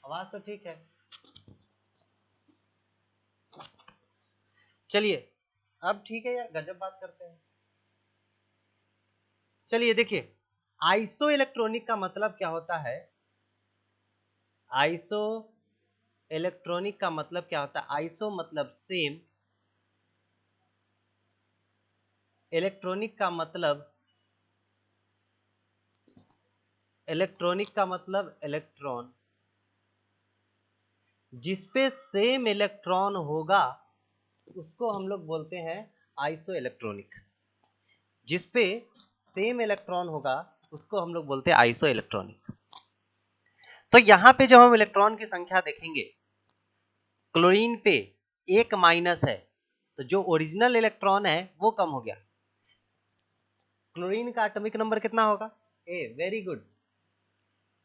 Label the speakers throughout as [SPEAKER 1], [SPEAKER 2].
[SPEAKER 1] आवाज तो ठीक है। चलिए अब ठीक है यार, गजब बात करते हैं। चलिए देखिए, आइसो इलेक्ट्रॉनिक का मतलब क्या होता है? आइसो इलेक्ट्रॉनिक का मतलब क्या होता है? आइसो मतलब सेम, इलेक्ट्रॉनिक का मतलब इलेक्ट्रॉन, जिसपे सेम इलेक्ट्रॉन होगा उसको हम लोग बोलते हैं आइसो इलेक्ट्रॉनिक। जिसपे सेम इलेक्ट्रॉन होगा उसको हम लोग बोलते हैं आइसो इलेक्ट्रॉनिक। तो यहां पे जब हम इलेक्ट्रॉन की संख्या देखेंगे, क्लोरीन पे एक माइनस है, तो जो ओरिजिनल इलेक्ट्रॉन है वो कम हो गया। क्लोरीन का एटॉमिक नंबर कितना होगा? A. Very good,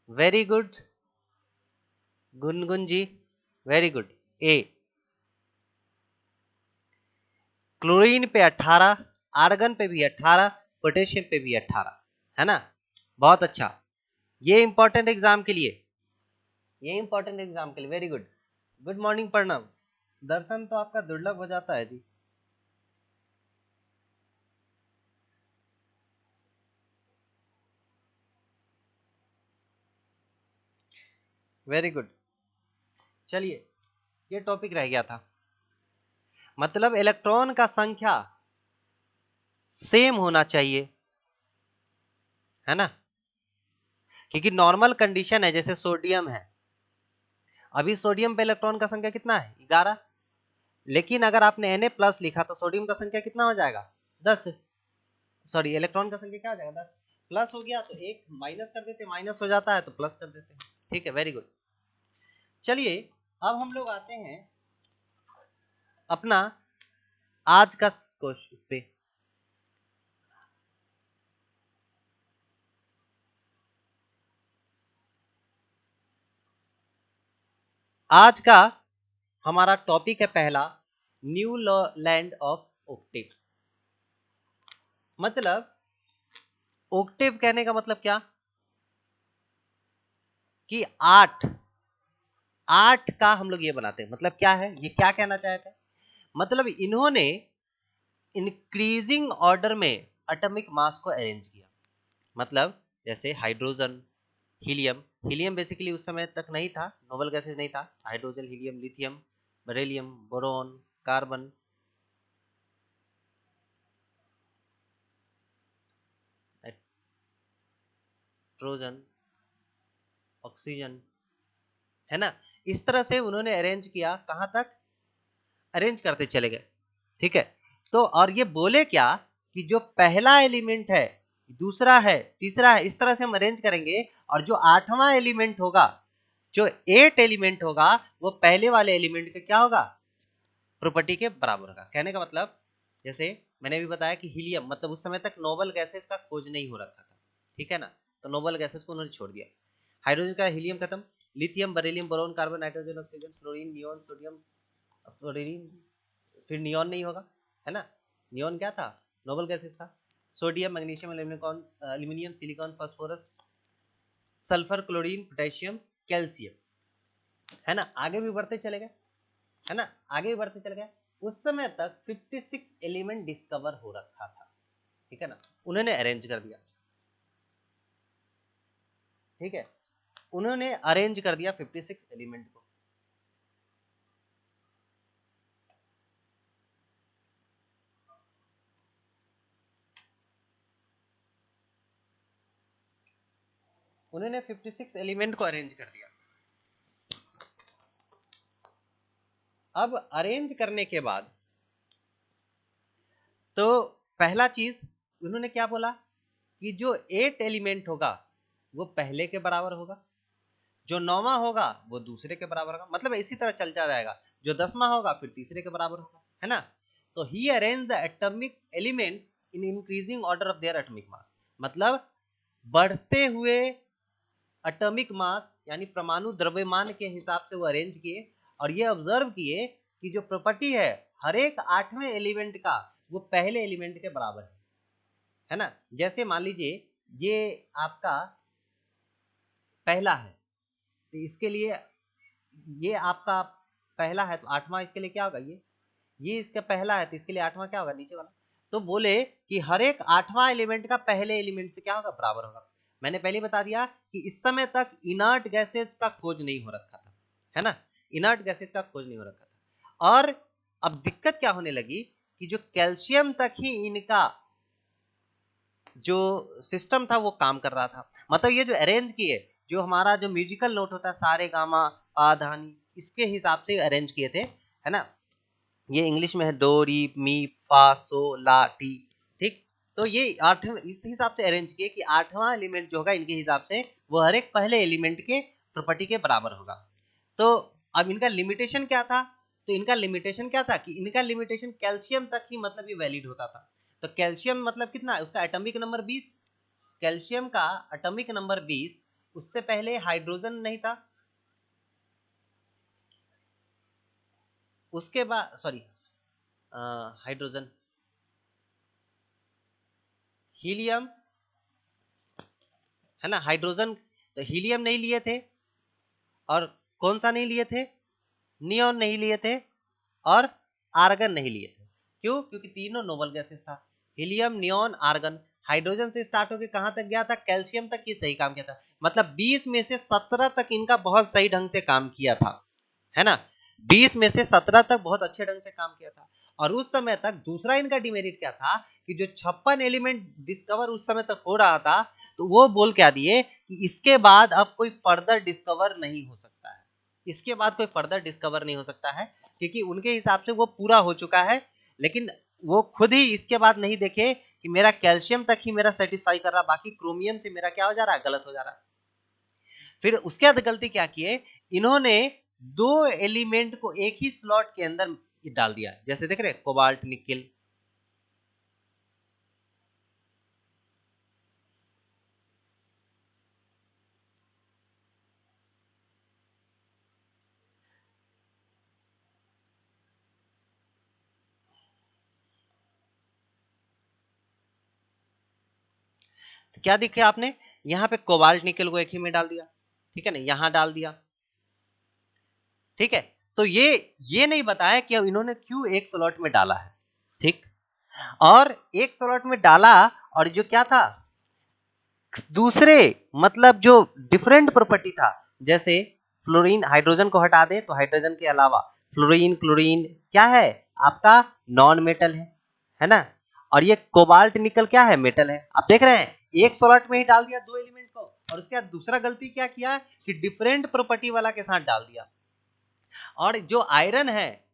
[SPEAKER 1] very good Gungun ji, very good. A. Chlorine पे 18, आर्गन पे भी 18, पोटेशियम पे भी 18, है ना? बहुत अच्छा। ये इंपॉर्टेंट एग्जाम के लिए, ये इंपॉर्टेंट एग्जाम के लिए very good. Good morning Pranav. दर्शन तो आपका दुर्लभ हो जाता है जी। Very good. चलिए, ये टॉपिक रह गया था। मतलब इलेक्ट्रॉन का संख्या सेम होना चाहिए, है ना? क्योंकि नॉर्मल कंडीशन है, जैसे सोडियम है, अभी सोडियम पे इलेक्ट्रॉन का संख्या कितना है? 11। लेकिन अगर आपने Na+ लिखा तो सोडियम का संख्या कितना हो जाएगा? 10। सॉरी, इलेक्ट्रॉन का संख्या क्या हो जाएगा? 10। प्लस हो गया तो एक माइनस कर देते, माइनस हो जाता है तो प्लस कर देते हैं। ठीक है, वेरी गुड। चलिए अब हम लोग आते हैं अपना आज का क्वेश्चन इस पे। आज का हमारा टॉपिक है पहला, न्यू लैंड ऑफ ऑक्टेव। मतलब ऑक्टेव कहने का मतलब क्या? कि 8 का हम लोग ये बनाते हैं। मतलब क्या है, ये क्या कहना चाहते हैं? मतलब इन्होंने इंक्रीजिंग ऑर्डर में एटॉमिक मास को अरेंज किया। मतलब जैसे हाइड्रोजन, हीलियम। हीलियम बेसिकली उस समय तक नहीं था, नोबल गैसेज नहीं था। Hydrogen, helium, lithium, beryllium, boron, carbon, nitrogen, oxygen, है ना? इस तरह से उन्होंने अरेंज किया। कहां तक अरेंज करते चले गए? ठीक है। तो और ये बोले क्या कि जो पहला एलिमेंट है, दूसरा है, तीसरा है, इस तरह से हम अरेंज करेंगे और जो 8वां एलिमेंट होगा, जो 8 एलिमेंट होगा, वो पहले वाले एलिमेंट का क्या होगा? प्रॉपर्टी के बराबर होगा। कहने का मतलब, जैसे मैंने भी बताया कि हीलियम, मतलब उस समय तक नोबल गैसेस का खोज नहीं हो रखा था, ठीक है ना? तो नोबल गैसेस को उन्होंने छोड़ दिया। हाइड्रोजन का हीलियम खत्म, lithium, beryllium, boron, carbon, nitrogen, oxygen, fluorine, neon, sodium, fluorine, फिर नियोन नहीं होगा, है ना? नियोन क्या था? नोबल गैसेस था। Sodium, magnesium, aluminium, silicon, phosphorus, sulphur, chlorine, potassium, calcium, है ना? आगे भी बढ़ते चले गए, है ना? आगे भी बढ़ते चले गए। उस समय तक 56 एलिमेंट डिस्कवर हो रखा था, ठीक है ना? उन्होंने अरेंज कर दिया, ठीक है? उन्होंने अरेंज कर दिया 56 एलिमेंट को। उन्होंने 56 एलिमेंट को अरेंज कर दिया। अब अरेंज करने के बाद तो पहला चीज उन्होंने क्या बोला कि जो 8 एलिमेंट होगा वो पहले के बराबर होगा, जो 9वां होगा वो दूसरे के बराबर होगा। मतलब इसी तरह चलता जाएगा, जो 10वां होगा फिर तीसरे के बराबर होगा, है ना? तो he arrange the atomic elements in increasing order of their atomic mass. मतलब बढ़ते हुए एटॉमिक मास यानी परमाणु द्रव्यमान के हिसाब से वो अरेंज किए, और ये ऑब्जर्व किए कि जो प्रॉपर्टी है हर एक 8वें एलिमेंट का, वो पहले एलिमेंट के बराबर है ना? जैसे मान लीजिए ये आपका पहला है, तो इसके लिए ये आपका पहला है तो आठवां इसके लिए क्या होगा, ये इसका पहला है तो इसके लिए आठवां क्या होगा, नीचे वाला। तो बोले कि हर एक आठवां एलिमेंट का पहले एलिमेंट से क्या होगा, बराबर होगा। मैंने पहले बता दिया कि इस समय तक इनर्ट गैसेस का खोज नहीं हो रखा था, है ना, इनर्ट गैसेस का खोज नहीं हो रखा था। और अब दिक्कत क्या होने लगी कि जो कैल्शियम तक ही इनका जो सिस्टम था वो काम कर रहा था। मतलब ये जो अरेंज किए, जो हमारा जो म्यूजिकल नोट होता है सारे गामा आधानी, इसके हिसाब से अरेंज किए थे, है ना। ये इंग्लिश में है डो री मी फा सो ला टी, ठीक। तो ये आठवें इस हिसाब से अरेंज किए कि आठवां एलिमेंट जो होगा इनके हिसाब से वो हर एक पहले एलिमेंट के प्रॉपर्टी के बराबर होगा। तो अब इनका लिमिटेशन क्या था, तो इनका लिमिटेशन क्या था कि इनका लिमिटेशन कैल्शियम तक ही मतलब ये वैलिड होता था। तो कैल्शियम मतलब कितना है, उसका एटॉमिक नंबर 20, कैल्शियम का एटॉमिक नंबर 20, उससे पहले हाइड्रोजन नहीं था, उसके बाद सॉरी हाइड्रोजन, हीलियम, है ना, हाइड्रोजन, तो हीलियम नहीं लिए थे, और कौन सा नहीं लिए थे, नियोन नहीं लिए थे, और आर्गन नहीं लिए थे। क्यों, क्योंकि तीनों नोबल गैसेस था, हीलियम नियोन आर्गन। हाइड्रोजन से स्टार्ट होकर कहां तक गया था, कैल्शियम तक, ये सही काम किया था। मतलब 20 में से 17 तक इनका बहुत सही ढंग से काम किया था, है ना, 20 में से 17 तक बहुत अच्छे ढंग से काम किया था। और उस समय तक दूसरा इनका डिमेरिट क्या था कि जो 56 एलिमेंट डिस्कवर उस समय तक हो रहा था, तो वो बोल क्या दिए कि इसके बाद अब कोई फर्दर डिस्कवर नहीं हो सकता है, इसके बाद कोई फर्दर डिस्कवर नहीं हो सकता है, क्योंकि उनके हिसाब से वो पूरा हो चुका है। लेकिन वो खुद ही इसके बाद नहीं देखे कि मेरा कैल्शियम तक ही मेरा सेटिस्फाई कर रहा, बाकी क्रोमियम से मेरा क्या हो जा रहा है, गलत हो जा रहा है। फिर उसके बाद गलती क्या किए, इन्होंने दो एलिमेंट को एक ही स्लॉट के अंदर डाल दिया, जैसे देख रहे कोबाल्ट निकेल, तो क्या दिखे आपने, यहाँ पे कोबाल्ट निकेल को एक ही में डाल दिया, ठीक है ना, यहां डाल दिया, ठीक है। तो ये नहीं बताया कि अब इन्होंने क्यों एक स्लॉट में डाला है, ठीक। और एक स्लॉट में डाला, और जो क्या था दूसरे, मतलब जो डिफरेंट प्रॉपर्टी था, जैसे फ्लोरीन, हाइड्रोजन को हटा दे तो हाइड्रोजन के अलावा फ्लोरीन क्लोरीन क्या है आपका, नॉन मेटल है ना। और ये कोबाल्ट निकल क्या है, मेटल है। आप देख रहे हैं एक स्लॉट में ही डाल दिया दो एलिमेंट को, और उसके बाद दूसरा गलती क्या किया कि डिफरेंट प्रॉपर्टी वाला के साथ डाल दिया। और जो आयरन है,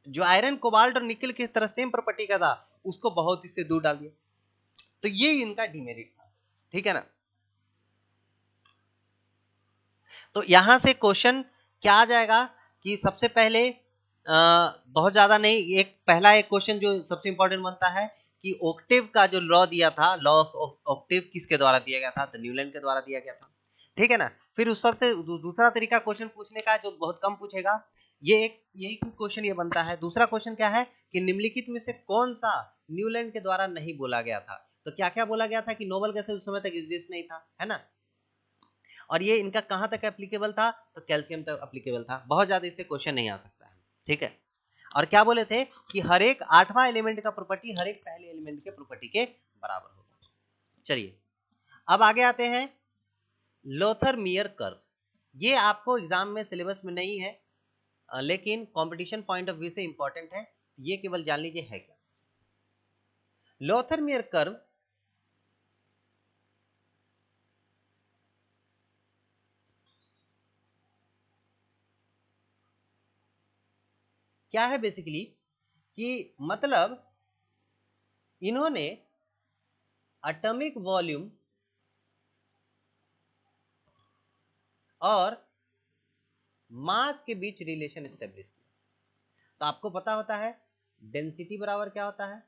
[SPEAKER 1] जो आयरन कोबाल्ट और निकल की तरह सेम प्रॉपर्टी का था, उसको बहुत इससे दूर डाल दिया। तो ये इनका डिमेरिट था, ठीक है ना। तो यहां से क्वेश्चन क्या आ जाएगा कि सबसे पहले बहुत ज्यादा नहीं, एक पहला एक क्वेश्चन जो सबसे इंपॉर्टेंट बनता है कि ऑक्टेव का जो लॉ दिया था, लॉ ऑफ ऑक्टेव किसके द्वारा दिया गया था, तो न्यूलैंड के द्वारा दिया गया था, ठीक है ना। फिर उस सबसे दूसरा तरीका क्वेश्चन पूछने का जो बहुत कम पूछेगा, ये एक यही क्वेश्चन ये बनता है। दूसरा क्वेश्चन क्या है कि निम्नलिखित में से कौन सा न्यूलैंड के द्वारा नहीं बोला गया था, तो क्या क्या बोला गया था कि नोबल गैसेस उस समय तक एग्जिस्ट नहीं था, है ना। और ये इनका कहां तक एप्लीकेबल था, तो कैल्शियम तक एप्लीकेबल था, बहुत ज्यादा इससे क्वेश्चन नहीं आ सकता है, ठीक है। और क्या बोले थे कि हर एक आठवां एलिमेंट का प्रॉपर्टी हर एक पहले एलिमेंट के प्रॉपर्टी के बराबर होगा। चलिए अब आगे आते हैं, लोथर मियर कर्व। ये आपको एग्जाम में सिलेबस में नहीं है, लेकिन कंपटीशन पॉइंट ऑफ व्यू से इंपॉर्टेंट है, ये केवल जान लीजिए है क्या। लोथर मियर कर्व क्या है बेसिकली, कि मतलब इन्होंने एटॉमिक वॉल्यूम और मास के बीच रिलेशन स्टेब्लिश किया। तो आपको पता होता है डेंसिटी बराबर क्या होता है,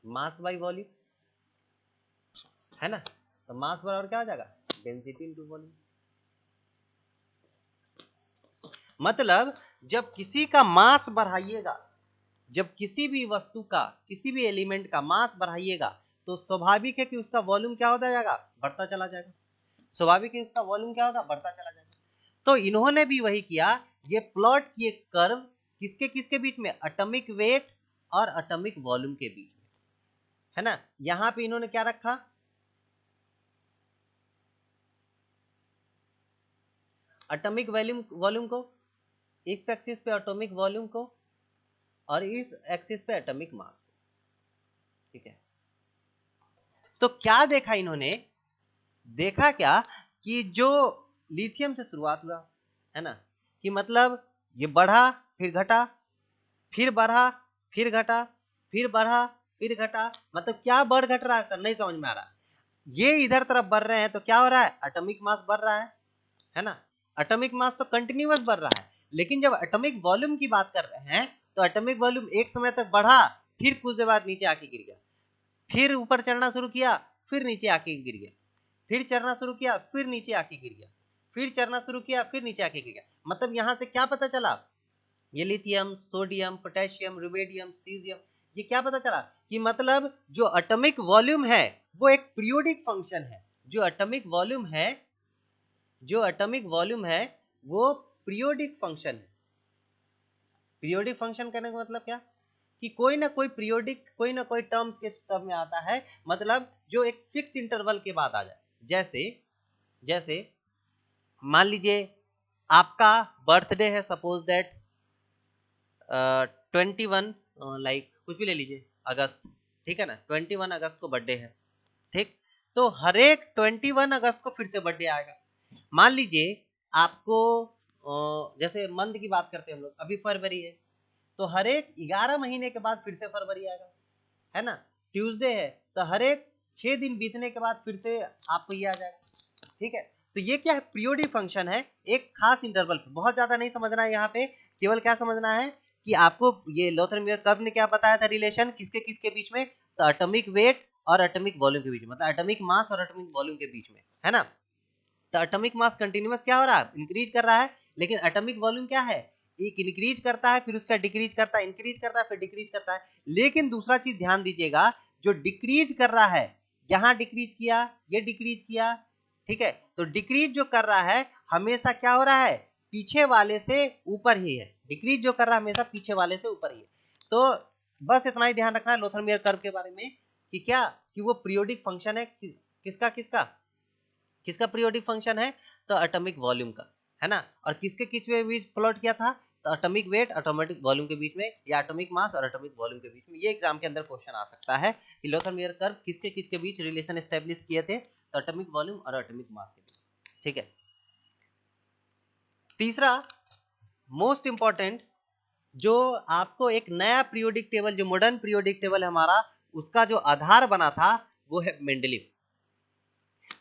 [SPEAKER 1] मास बाई वॉल्यूम, है ना। तो मास बराबर क्या हो जाएगा, डेंसिटी इनटू वॉल्यूम। मतलब जब किसी का मास बढ़ाइएगा, जब किसी भी वस्तु का, किसी भी एलिमेंट का मास बढ़ाइएगा, तो स्वाभाविक है कि उसका वॉल्यूम क्या होता जाएगा, बढ़ता चला जाएगा। स्वाभाविक है उसका वॉल्यूम क्या होगा, बढ़ता चला जाएगा। तो इन्होंने भी वही किया, ये प्लॉट किए कर्व किसके किसके बीच में, एटॉमिक वेट और एटॉमिक वॉल्यूम के बीच में, है ना। यहां पे इन्होंने क्या रखा, एटॉमिक वॉल्यूम वॉल्यूम को, इस एक्सिस पे एटॉमिक वॉल्यूम को और इस एक्सिस पे एटॉमिक मास को, ठीक है। तो क्या देखा इन्होंने, देखा क्या कि जो लिथियम से शुरुआत हुआ, है ना, कि मतलब ये बढ़ा फिर घटा, फिर बढ़ा फिर घटा, फिर बढ़ा फिर घटा, मतलब क्या बढ़ घट रहा है सर, नहीं समझ में आ रहा। ये इधर तरफ बढ़ रहे हैं तो क्या हो रहा है, एटॉमिक मास बढ़ रहा है ना। एटॉमिक मास तो कंटिन्यूअस बढ़ रहा है, लेकिन जब एटॉमिक वॉल्यूम की बात कर रहे हैं तो एटॉमिक वॉल्यूम एक समय तक बढ़ा, फिर कुछ देर बाद नीचे आके गिर गया, फिर ऊपर चढ़ना शुरू किया, फिर नीचे आके गिर गया, फिर चढ़ना शुरू किया, फिर नीचे आके गिर गया, फिर चढ़ना शुरू किया, फिर नीचे आके गिर गया। मतलब यहां से क्या पता चला, ये lithium, sodium, potassium, rubidium, caesium, ये क्या पता चला कि मतलब जो एटॉमिक वॉल्यूम है वो एक पीरियोडिक फंक्शन है, जो एटॉमिक वॉल्यूम है, जो एटॉमिक वॉल्यूम है वो पीरियोडिक फंक्शन है। पीरियोडिक फंक्शन करने का मतलब क्या, कि कोई ना कोई पीरियोडिक, कोई ना कोई टर्म्स के टर्म में आता है, मतलब जो एक फिक्स इंटरवल के बाद आ जाए। जैसे जैसे मान लीजिए आपका बर्थडे है, सपोज दैट 21, लाइक कुछ भी ले लीजिए, अगस्त, ठीक है ना, 21 अगस्त को बर्थडे है, ठीक। तो हर एक 21 अगस्त को फिर से बर्थडे आएगा। मान लीजिए आपको जैसे मंथ की बात करते हैं हम लोग, अभी फरवरी है, तो हर एक 11 महीने के बाद फिर से फरवरी आएगा, है ना। ट्यूसडे है तो हर एक 6 दिन बीतने के बाद फिर से आपको ये आ जाएगा, ठीक है। तो ये क्या है, पीरियोडिक फंक्शन है, एक खास इंटरवल पे। बहुत ज्यादा नहीं समझना है यहाँ पे, केवल क्या समझना है कि आपको ये लोथर-मेयर कर्व ने क्या बताया था रिलेशन, किसके किसके बीच में, तो एटॉमिक वेट और एटॉमिक वॉल्यूम के बीच में, मतलब एटॉमिक मास और एटॉमिक वॉल्यूम के बीच में, है ना। तो एटॉमिक मास कंटिन्यूअस क्या हो रहा है, इंक्रीज कर रहा है, लेकिन एटॉमिक वॉल्यूम क्या है, एक इंक्रीज करता है फिर उसका डिक्रीज करता है, इंक्रीज करता है फिर डिक्रीज करता है। लेकिन दूसरा चीज ध्यान दीजिएगा, जो डिक्रीज कर रहा है, यहाँ डिक्रीज किया, ये डिक्रीज किया, ठीक है, तो डिक्रीज जो कर रहा है हमेशा क्या हो रहा है, पीछे वाले से ऊपर ही है, डिक्रीज जो कर रहा है हमेशा पीछे वाले से ऊपर ही है। तो बस इतना ही ध्यान रखना है लोथर-मेयर कर्व के बारे में, कि क्या, कि वो पीरियोडिक फंक्शन है, किसका किसका किसका पीरियोडिक फंक्शन है, तो एटॉमिक वॉल्यूम का, है ना। और किसके किस में बीच प्लॉट किया था, तो एटॉमिक वेट एटॉमिक वॉल्यूम के बीच में, या एटॉमिक मास और एटॉमिक वॉल्यूम के बीच में। ये एग्जाम के अंदर क्वेश्चन आ सकता है कि लोथर-मेयर कर्व किसके किसके बीच रिलेशन एस्टेब्लिश किए थे, तो एटॉमिक वॉल्यूम और एटॉमिक मास के बीच, ठीक है। तीसरा मोस्ट इंपॉर्टेंट, जो आपको एक नया पीरियोडिक टेबल, जो मॉडर्न पीरियोडिक टेबल है हमारा, उसका जो आधार बना था वो है मेंडलीफ।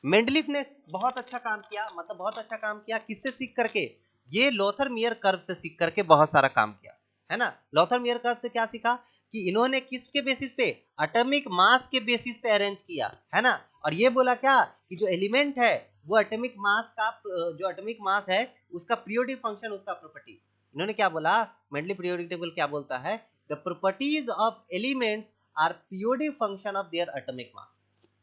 [SPEAKER 1] मेंडलीफ ने बहुत अच्छा काम किया, मतलब बहुत अच्छा काम किया, किससे सीख करके, ये लोथर-मेयर कर्व से सीख करके बहुत सारा काम किया, है ना। लोथर-मेयर कर्व से क्या सीखा, कि इन्होंने किसके बेसिस पे, एटॉमिक मास के बेसिस पे अरेंज किया, है ना। और ये बोला क्या, कि जो एलिमेंट है वो एटॉमिक मास का, जो एटॉमिक मास है उसका पीरियोडिक फंक्शन, उसका प्रॉपर्टी, इन्होंने क्या बोला, मेंडलीफ पीरियोडिक टेबल क्या बोलता है, the properties of elements are periodic function of their atomic mass,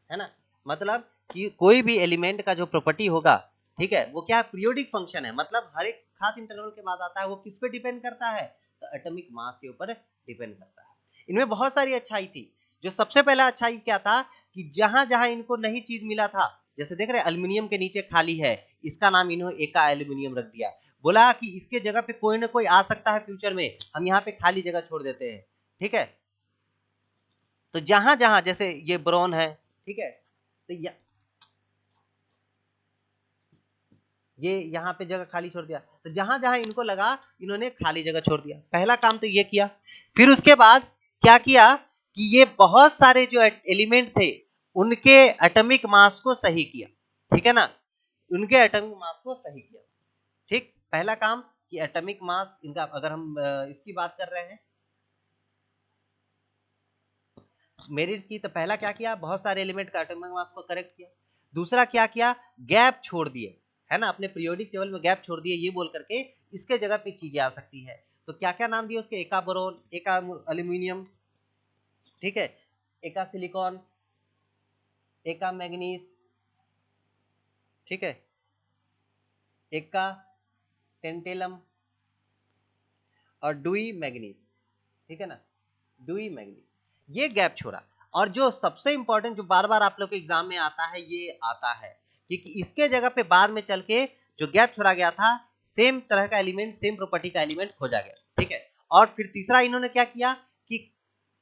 [SPEAKER 1] है ना। मतलब कि कोई भी एलिमेंट का जो प्रॉपर्टी होगा, ठीक है, वो क्या पीरियोडिक फंक्शन है, मतलब हर एक खास इंटरवल के बाद आता है, वो किस पे डिपेंड करता है, तो एटॉमिक मास के ऊपर डिपेंड करता है। इनमें बहुत सारी अच्छाई थी। जो सबसे पहला अच्छाई क्या था, कि जहां जहां इनको नई चीज मिला था, जैसे देख रहे एल्यूमिनियम के नीचे खाली है, इसका नाम इन्होंने एका एल्यूमिनियम रख दिया, बोला कि इसके जगह पे कोई ना कोई आ सकता है फ्यूचर में, हम यहाँ पे खाली जगह छोड़ देते हैं, ठीक है। तो जहां जहां जैसे ये ब्रोन है, ठीक है, तो ये यहाँ पे जगह खाली छोड़ दिया, तो जहां जहां इनको लगा इन्होंने खाली जगह छोड़ दिया, पहला काम तो ये किया। फिर उसके बाद क्या किया, कि ये बहुत सारे जो एलिमेंट थे उनके एटॉमिक मास को सही किया, ठीक है ना, उनके एटॉमिक मास को सही किया, ठीक। पहला काम कि एटॉमिक मास इनका, अगर हम इसकी बात कर रहे हैं मेरिट्स की, तो पहला क्या किया, बहुत सारे एलिमेंट का एटॉमिक मास को करेक्ट किया। दूसरा क्या किया, गैप छोड़ दिए, है ना, अपने पीरियोडिक टेबल में गैप छोड़ दिए, ये बोल करके इसके जगह पे चीजें आ सकती है। तो क्या क्या नाम दिए उसके, एका बोरोन, एका एल्यूमिनियम, ठीक है, एका सिलिकॉन, एका मैग्नीज, ठीक है, एका टेंटेलम और डुई मैग्नीज, ठीक है ना, डुई मैग्नीज, ये गैप छोड़ा। और जो सबसे इंपॉर्टेंट जो बार बार आप लोग के एग्जाम में आता है, ये आता है क्योंकि इसके जगह पे बाद में चल के जो गैप छोड़ा गया था, सेम तरह का एलिमेंट, सेम प्रॉपर्टी का एलिमेंट खोजा गया, ठीक है। और फिर तीसरा इन्होंने क्या किया कि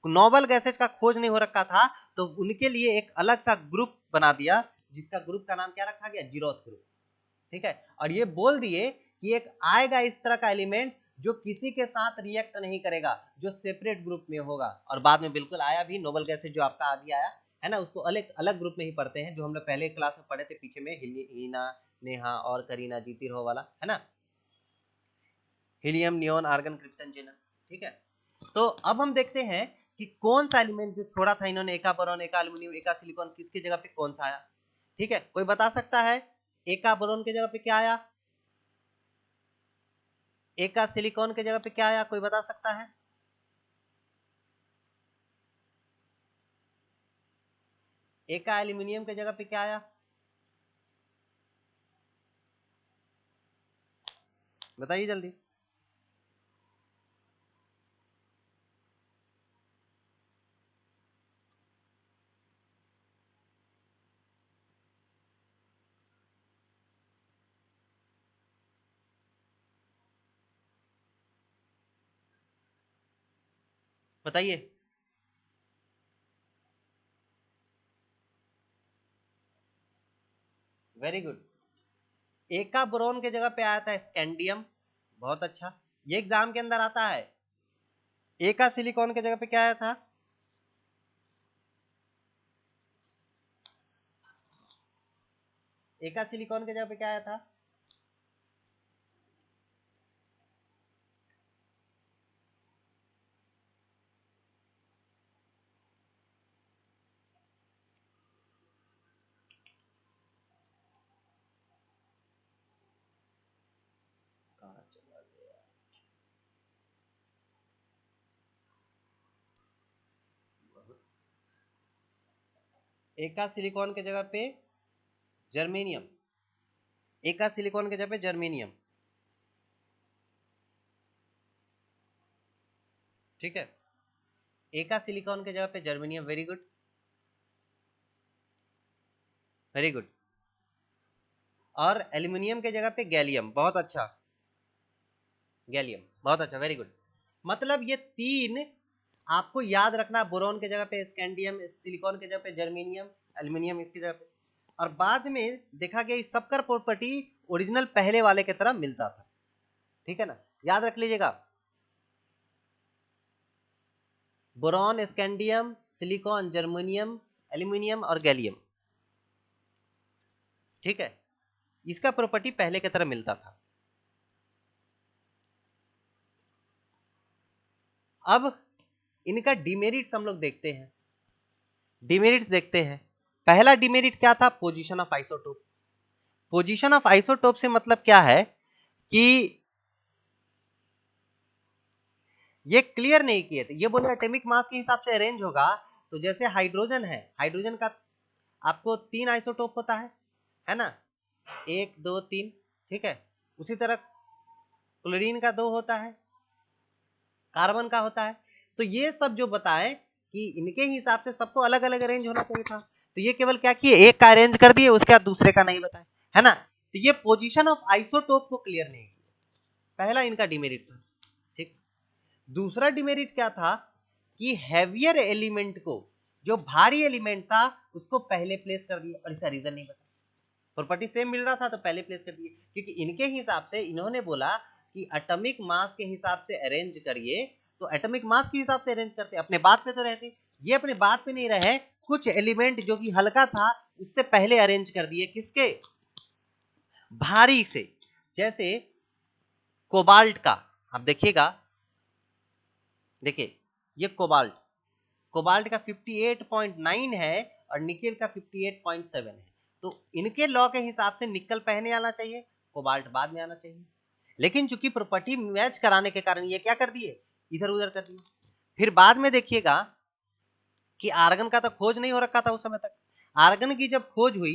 [SPEAKER 1] नोबल गैसेज का खोज नहीं हो रखा था, तो उनके लिए एक अलग सा ग्रुप बना दिया, जिसका ग्रुप का नाम क्या रखा गया, जीरोथ ग्रुप, ठीक है। और ये बोल दिए कि एक आएगा इस तरह का एलिमेंट जो किसी के साथ रिएक्ट नहीं करेगा, जो सेपरेट ग्रुप में होगा। और बाद में बिल्कुल आया भी, नोबल गैसेज जो आपका अभी आया है ना, उसको अलग अलग ग्रुप में ही पढ़ते हैं, जो हम लोग पहले क्लास में पढ़े थे पीछे में, हीना, नेहा और करीना जीती रहो वाला, है ना, हीलियम, नियोन, आर्गन, क्रिप्टन, जेनन, ठीक है। तो अब हम देखते हैं कि कौन सा एलिमेंट जो छोड़ा था इन्होंने, एका बोरॉन, एका एल्युमिनियम, एका सिलिकॉन, किसकी जगह पे कौन सा आया, ठीक है। कोई बता सकता है एका बोरॉन के जगह पे क्या आया, एका सिलिकॉन के जगह पे क्या आया, कोई बता सकता है? एका एल्यूमिनियम के जगह पे क्या आया, बताइए जल्दी। बताइए। Very good. एका बोरॉन के जगह पे आया था स्कैंडियम, बहुत अच्छा, ये एग्जाम के अंदर आता है। एका सिलिकॉन के जगह पे क्या आया था, एका सिलिकॉन के जगह पे क्या आया था, कहाँ चला गया, एका सिलिकॉन के जगह पे जर्मेनियम, एका सिलिकॉन के जगह पे जर्मेनियम, ठीक है, एका सिलिकॉन के जगह पे germanium, very good, very good. और एल्यूमिनियम के जगह पे गैलियम, बहुत अच्छा, गैलियम, बहुत अच्छा, वेरी गुड। मतलब ये तीन आपको याद रखना, बोरॉन के जगह पे स्कैंडियम, सिलिकॉन के जगह पे जर्मेनियम, एल्यूमिनियम इसकी जगह पे। और बाद में देखा गया इस सबका प्रॉपर्टी ओरिजिनल पहले वाले की तरह मिलता था, ठीक है ना, याद रख लीजिएगा, boron, scandium, silicon, germanium, aluminium और गैलियम, ठीक है, इसका प्रॉपर्टी पहले की तरह मिलता था। अब इनका डिमेरिट्स हम लोग देखते हैं, डिमेरिट्स देखते हैं। पहला डिमेरिट क्या था, position of isotope. Position of isotope से मतलब क्या है कि ये क्लियर नहीं किए थे, ये बोले एटॉमिक मास के हिसाब से अरेंज होगा। तो जैसे हाइड्रोजन है, हाइड्रोजन का आपको 3 आइसोटोप होता है ना, 1 2 3, ठीक है। उसी तरह क्लोरीन का 2 होता है, कार्बन का होता है। तो ये सब जो बताए कि इनके हिसाब से सबको अलग अलग अरेंज होना चाहिए था, तो ये केवल क्या किए, एक का अरेंज कर दिए, उसके बाद दूसरे का नहीं बताए, है ना। तो ये पोजीशन ऑफ आइसोटोप को क्लियर नहीं किया, पहला इनका डिमेरिट था, ठीक। दूसरा डिमेरिट क्या था कि हैवियर एलिमेंट को, जो भारी एलिमेंट था उसको पहले प्लेस कर दिया, और इसका रीजन नहीं बताया। प्रॉपर्टी सेम मिल रहा था तो पहले प्लेस कर दिए, क्योंकि इनके हिसाब से इन्होंने बोला कि एटॉमिक मास के हिसाब से अरेंज करिए, तो एटॉमिक मास के हिसाब से अरेंज करते, अपने बात पे तो रहते, ये अपने बात पे नहीं रहे, कुछ एलिमेंट जो कि हल्का था उससे पहले अरेंज कर दिए, किसके, भारी से। जैसे कोबाल्ट का आप देखिएगा, देखिए ये कोबाल्ट, कोबाल्ट का 58.9 है और निकेल का 58.7 है। तो इनके लॉ के हिसाब से निकल पहले आना चाहिए, कोबाल्ट बाद में आना चाहिए, लेकिन चूंकि प्रॉपर्टी मैच कराने के कारण ये क्या कर दिए, इधर उधर कर दिए। फिर बाद में देखिएगा कि आर्गन का तो खोज नहीं हो रखा था उस समय तक, आर्गन की जब खोज हुई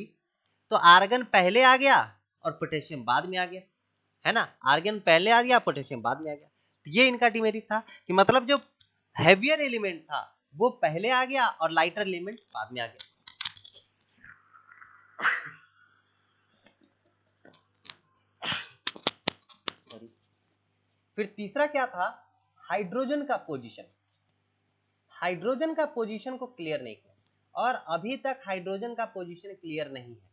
[SPEAKER 1] तो आर्गन पहले आ गया और पोटेशियम बाद में आ गया, है ना, आर्गन पहले आ गया, पोटेशियम बाद में आ गया। तो ये इनका डिमेरिट था कि मतलब जो हैवियर एलिमेंट था वो पहले आ गया और लाइटर एलिमेंट बाद में आ गया। सॉरी। फिर तीसरा क्या था, हाइड्रोजन का पोजीशन। हाइड्रोजन का पोजीशन को क्लियर नहीं किया और अभी तक हाइड्रोजन का पोजीशन क्लियर नहीं है।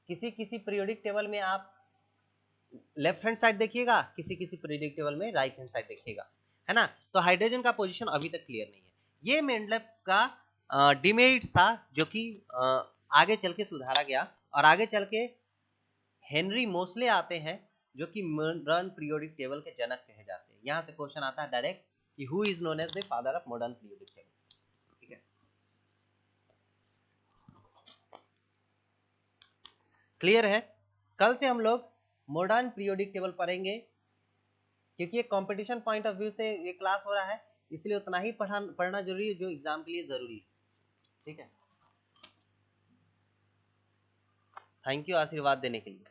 [SPEAKER 1] किसी किसी पीरियोडिक टेबल में आप लेफ्ट हैंड साइड देखिएगा, किसी किसी पीरियोडिक टेबल में राइट हैंड साइड देखिएगा, है ना। तो हाइड्रोजन का पोजीशन अभी तक क्लियर नहीं है। ये मेंडलेव का डिमेरिट था जो कि आगे चल के सुधारा गया और आगे चल के हेनरी मोसले आते हैं जो कि मॉडर्न पीरियोडिक टेबल के जनक कहे जाते हैं। यहाँ से क्वेश्चन आता है डायरेक्ट कि who is known as the father of modern periodic table. ठीक है, क्लियर है। कल से हम लोग मॉडर्न पीरियोडिक टेबल पढ़ेंगे क्योंकि ये कंपटीशन पॉइंट ऑफ व्यू से ये क्लास हो रहा है, इसलिए उतना ही पढ़ना जरूरी है जो एग्जाम के लिए जरूरी है। ठीक है, थैंक यू आशीर्वाद देने के लिए।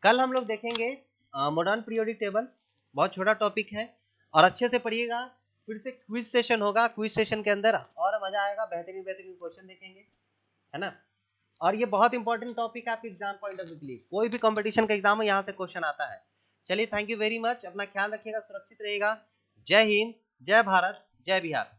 [SPEAKER 1] कल हम लोग देखेंगे मॉडर्न पीरियोडिक टेबल, बहुत छोटा टॉपिक है और अच्छे से पढ़िएगा। फिर से क्विज सेशन होगा, क्विज सेशन के अंदर और मजा आएगा, बेहतरीन बेहतरीन क्वेश्चन देखेंगे, है ना। और ये बहुत इंपॉर्टेंट टॉपिक है आपके एग्जाम पॉइंट ऑफ व्यू के लिए, कोई भी कंपटीशन का एग्जाम हो यहाँ से क्वेश्चन आता है। चलिए, थैंक यू वेरी मच, अपना ख्याल रखिएगा, सुरक्षित रहिएगा। जय हिंद, जय भारत, जय बिहार।